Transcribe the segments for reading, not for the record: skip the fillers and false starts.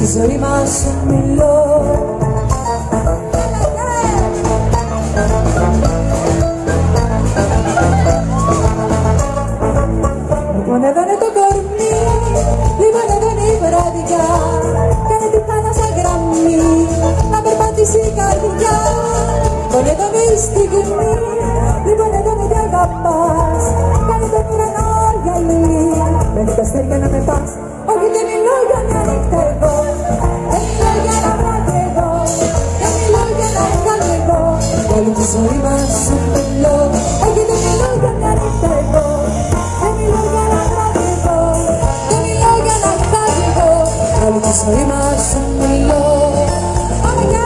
τη ζωή μας σου μιλώ. Λοιπόν εδώ είναι το κορμί, λοιπόν εδώ είναι η βραδιά. Κάνε τη θάλασσα γραμμή, να περπατήσει η καρδιά. Λοιπόν εδώ είναι η στιγμή, λοιπόν εδώ είναι τι αγαπάς. Κάνε τον ουρανό γυαλί, μένει τα αστέρια να με πας. Όχι δεν μιλώ για μια νύχτα εγώ, δεν μιλώ για ένα βράδυ εγώ, δεν μιλώ για ένα χάλι εγώ. Όλη τη ζωή μας σου μιλώ. Όχι δεν μιλώ για μια νύχτα εγώ, δεν μιλώ για ένα βράδυ εγώ, δεν μιλώ για ένα χάλι εγώ. Όλη τη ζωή μας σου μιλώ. Πάμε για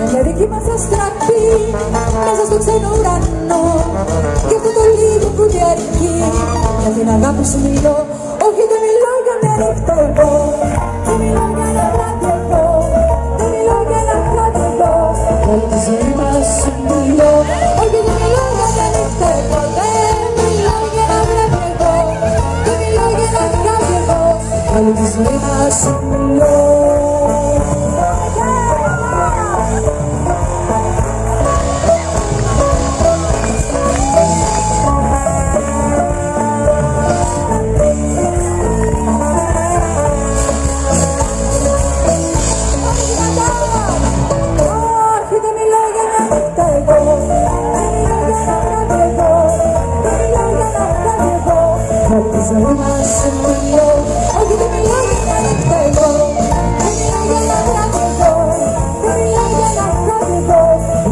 είναι δική μας αστραπή μέσα στο ξένο ουρανό. Γι' αυτό το λίγο που διαρκεί για την αγάπη σου μιλώ. Όχι δεν μιλώ για μια νύχτα εγώ, δεν μιλώ για ένα βράδυ εγώ, δεν μιλώ για ένα χάδι εγώ. Όλη τη ζωή μας σου μιλώ. Όχι δεν μιλώ για μια νύχτα εγώ, δεν μιλώ για ένα βράδυ εγώ, δεν μιλώ για ένα χάδι εγώ. Όλη τη ζωή μας σου μιλώ.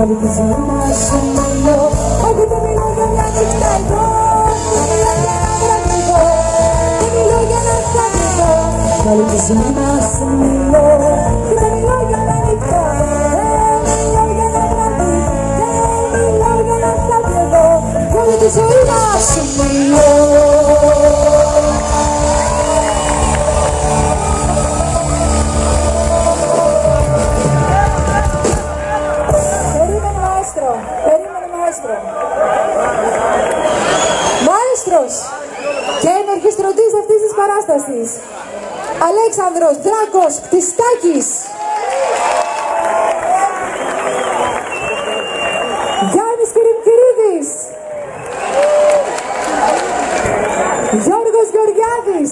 Όλη τη ζωή μας σου μιλώ. Όχι δεν μιλώ για μια νύχτα εγώ, δεν μιλώ για ένα βράδυ εγώ, δεν μιλώ για ένα χάδι εγώ. Όλη τη ζωή μας σου μιλώ. Και δεν μιλώ για μια νύχτα, δεν μιλώ για ένα βράδυ, δεν μιλώ για ένα χάδι εγώ. Όλη τη ζωή μας σου μιλώ. Μαέστρος και ενορχιστρωτής αυτής της παράστασης Αλέξανδρος Δράκος Κτιστάκης. Γιάννης Κυριμκυρίδης. Γιώργος Γεωργιάδης.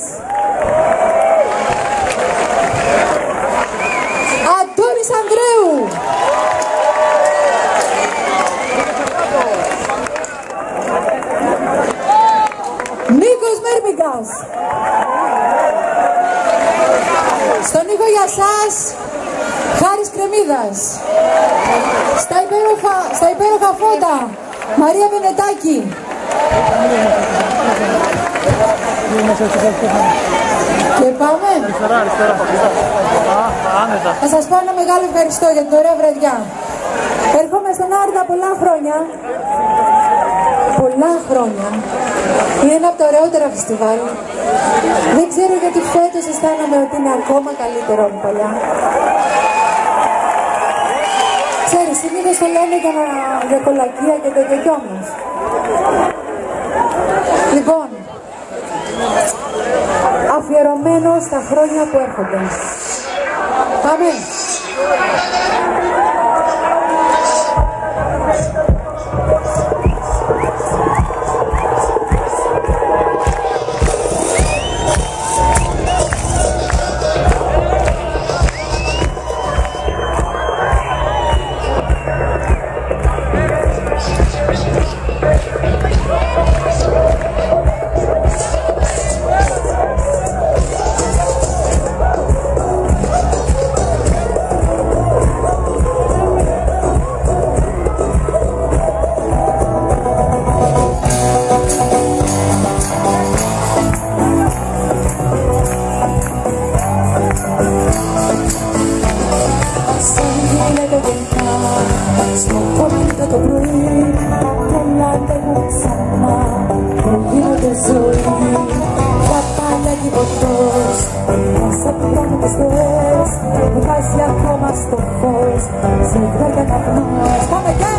Αντώνης Ανδρέου. Νίκος Μέρμικας. Στον ήχο για σας Χάρης Κρεμίδας. Στα υπέροχα φώτα Μαρία Βενετάκη. Και πάμε. Θα σας πω ένα μεγάλο ευχαριστώ για την ωραία βραδιά. Έρχομαι στον Άρτα πολλά χρόνια. Πολλά χρόνια. Είναι ένα από τα ωραιότερα φεστιβάλ. Δεν ξέρω γιατί φέτος αισθάνομαι ότι είναι ακόμα καλύτερο από παλιά. Ξέρεις, συνήθως το λένε για κολακία και τέτοια κι όμως. Λοιπόν, αφιερωμένο στα χρόνια που έρχονται. Πάμε. χάσει ακόμα στο φως ζευγάρια καπνός. Πάμε και!